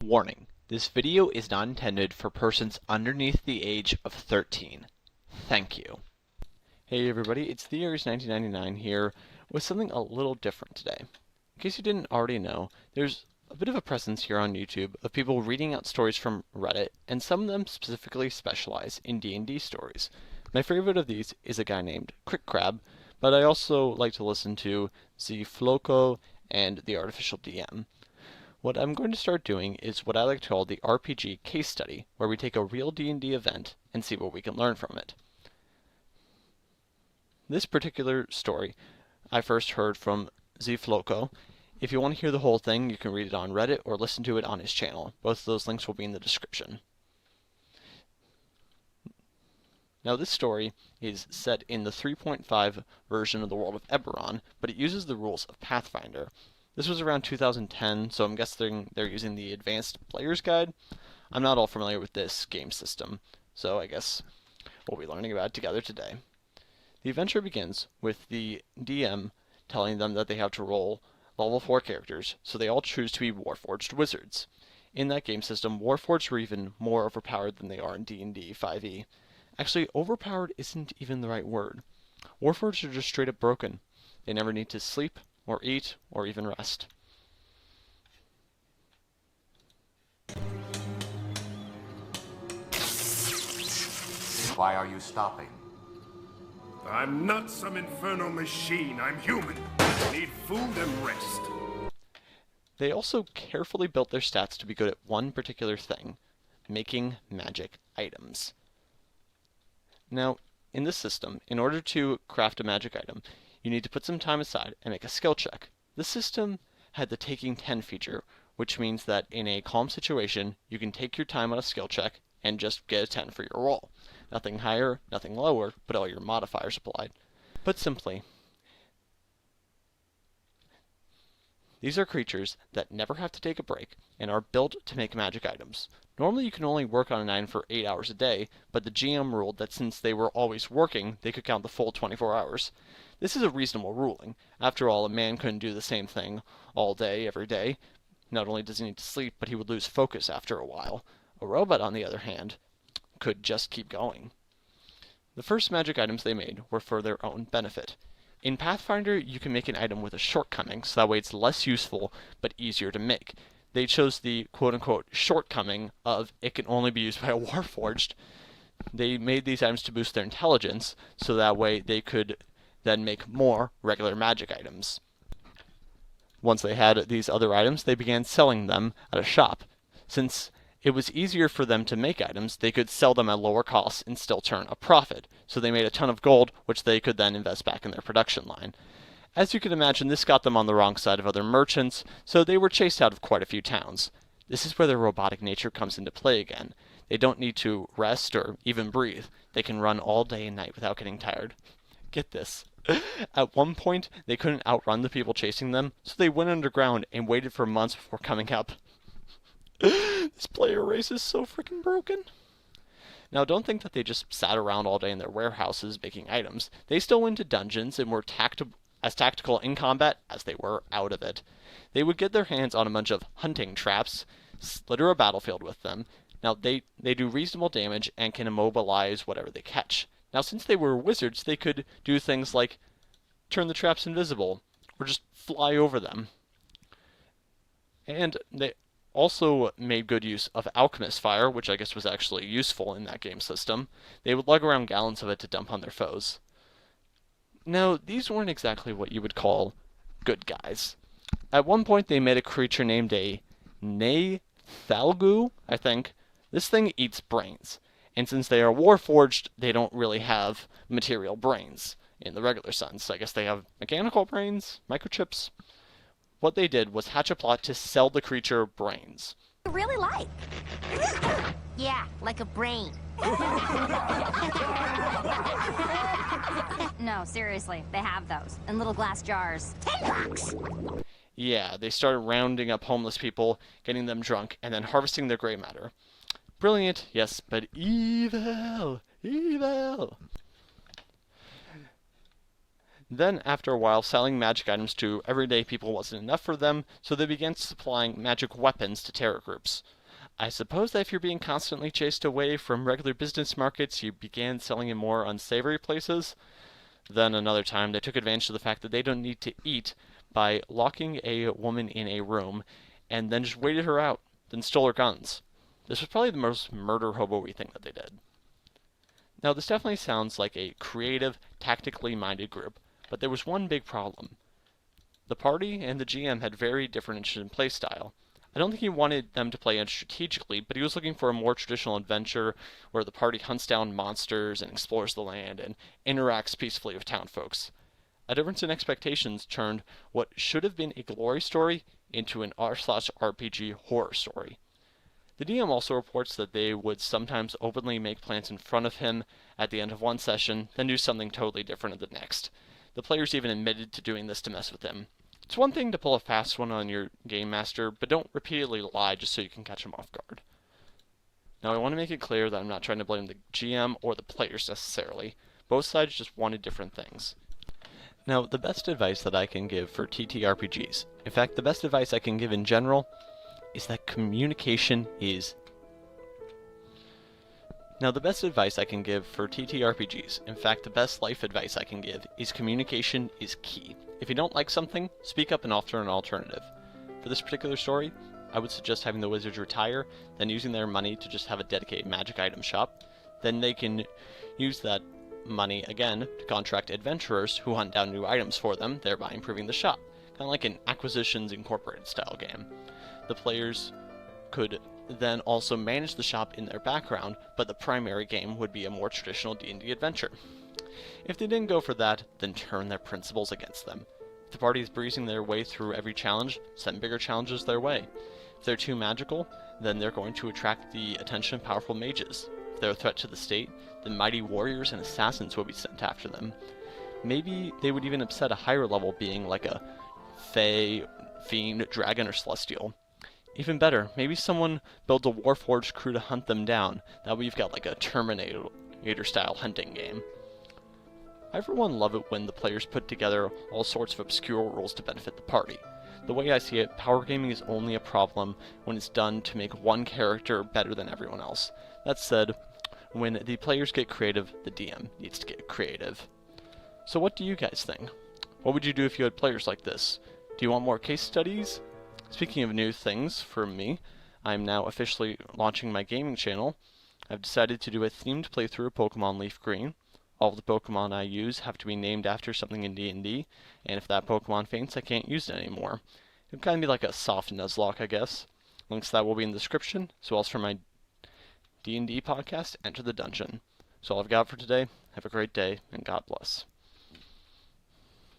Warning: this video is not intended for persons underneath the age of 13. Thank you. Hey everybody, it's the Aries 1999 here with something a little different today. In case you didn't already know, there's a bit of a presence here on YouTube of people reading out stories from Reddit, and some of them specifically specialize in D&D stories. My favorite of these is a guy named Crick Crab, but I also like to listen to Zfloco and The Artificial DM. What I'm going to start doing is what I like to call the RPG case study, where we take a real D&D event and see what we can learn from it. This particular story I first heard from Zfloco. If you want to hear the whole thing, you can read it on Reddit or listen to it on his channel. Both of those links will be in the description. Now this story is set in the 3.5 version of the world of Eberron, but it uses the rules of Pathfinder. This was around 2010, so I'm guessing they're using the Advanced Player's Guide. I'm not all familiar with this game system, so I guess we'll be learning about it together today. The adventure begins with the DM telling them that they have to roll level 4 characters, so they all choose to be Warforged wizards. In that game system, Warforged are even more overpowered than they are in D&D 5e. Actually, overpowered isn't even the right word. Warforged are just straight up broken. They never need to sleep, or eat, or even rest. Why are you stopping? I'm not some infernal machine. I'm human. I need food and rest. They also carefully built their stats to be good at one particular thing: making magic items. Now, in this system, in order to craft a magic item, you need to put some time aside and make a skill check. This system had the taking 10 feature, which means that in a calm situation, you can take your time on a skill check and just get a 10 for your roll. Nothing higher, nothing lower, but all your modifiers applied. Put simply, these are creatures that never have to take a break and are built to make magic items. Normally you can only work on an item for 8 hours a day, but the GM ruled that since they were always working, they could count the full 24 hours. This is a reasonable ruling. After all, a man couldn't do the same thing all day, every day. Not only does he need to sleep, but he would lose focus after a while. A robot, on the other hand, could just keep going. The first magic items they made were for their own benefit. In Pathfinder, you can make an item with a shortcoming, so that way it's less useful, but easier to make. They chose the quote-unquote shortcoming of it can only be used by a Warforged. They made these items to boost their intelligence, so that way they could then make more regular magic items. Once they had these other items, they began selling them at a shop. Since it was easier for them to make items, they could sell them at lower costs and still turn a profit. So they made a ton of gold, which they could then invest back in their production line. As you can imagine, this got them on the wrong side of other merchants, so they were chased out of quite a few towns. This is where their robotic nature comes into play again. They don't need to rest or even breathe. They can run all day and night without getting tired. Get this. At one point, they couldn't outrun the people chasing them, so they went underground and waited for months before coming up. This player race is so freaking broken. Now, don't think that they just sat around all day in their warehouses making items. They still went to dungeons and were as tactical in combat as they were out of it. They would get their hands on a bunch of hunting traps, litter a battlefield with them. Now, they do reasonable damage and can immobilize whatever they catch. Now, since they were wizards, they could do things like turn the traps invisible or just fly over them. And they also made good use of alchemist fire, which I guess was actually useful in that game system. They would lug around gallons of it to dump on their foes. Now, these weren't exactly what you would call good guys. At one point, they made a creature named a Thalgu, I think. This thing eats brains. And since they are Warforged, they don't really have material brains in the regular sense. I guess they have mechanical brains, microchips. What they did was hatch a plot to sell the creature brains. Really like? Yeah, like a brain. No, seriously, they have those in little glass jars. $10. Yeah, they started rounding up homeless people, getting them drunk, and then harvesting their gray matter. Brilliant, yes, but evil. Evil. Then, after a while, selling magic items to everyday people wasn't enough for them, so they began supplying magic weapons to terror groups. I suppose that if you're being constantly chased away from regular business markets, you began selling in more unsavory places. Then another time, they took advantage of the fact that they don't need to eat by locking a woman in a room and then just waited her out, then stole her guns. This was probably the most murder hobo-y thing that they did. Now, this definitely sounds like a creative, tactically minded group, but there was one big problem. The party and the GM had very different interests in playstyle. I don't think he wanted them to play it strategically, but he was looking for a more traditional adventure where the party hunts down monsters and explores the land and interacts peacefully with town folks. A difference in expectations turned what should have been a glory story into an r/RPG horror story. The DM also reports that they would sometimes openly make plans in front of him at the end of one session, then do something totally different at the next. The players even admitted to doing this to mess with him. It's one thing to pull a fast one on your game master, but don't repeatedly lie just so you can catch him off guard. Now, I want to make it clear that I'm not trying to blame the GM or the players necessarily. Both sides just wanted different things. Now, the best advice that I can give for TTRPGs, in fact, the best advice I can give in general, is that communication is... Now, the best advice I can give for TTRPGs, in fact, the best life advice I can give, is communication is key. If you don't like something, speak up and offer an alternative. For this particular story, I would suggest having the wizards retire, then using their money to just have a dedicated magic item shop. Then they can use that money again to contract adventurers who hunt down new items for them, thereby improving the shop. Kind of like an Acquisitions Incorporated style game. The players could then also manage the shop in their background, but the primary game would be a more traditional D&D adventure. If they didn't go for that, then turn their principles against them. If the party is breezing their way through every challenge, send bigger challenges their way. If they're too magical, then they're going to attract the attention of powerful mages. If they're a threat to the state, then mighty warriors and assassins will be sent after them. Maybe they would even upset a higher level being like a fae, fiend, dragon, or celestial. Even better, maybe someone builds a Warforged crew to hunt them down. That way you've got like a Terminator-style hunting game. I for one love it when the players put together all sorts of obscure rules to benefit the party. The way I see it, power gaming is only a problem when it's done to make one character better than everyone else. That said, when the players get creative, the DM needs to get creative. So what do you guys think? What would you do if you had players like this? Do you want more case studies? Speaking of new things, for me, I'm now officially launching my gaming channel. I've decided to do a themed playthrough of Pokemon Leaf Green. All of the Pokemon I use have to be named after something in D&D, and if that Pokemon faints, I can't use it anymore. It'll kind of be like a soft Nuzlocke, I guess. Links to that will be in the description, so else for my D&D podcast, Enter the Dungeon. So all I've got for today. Have a great day, and God bless.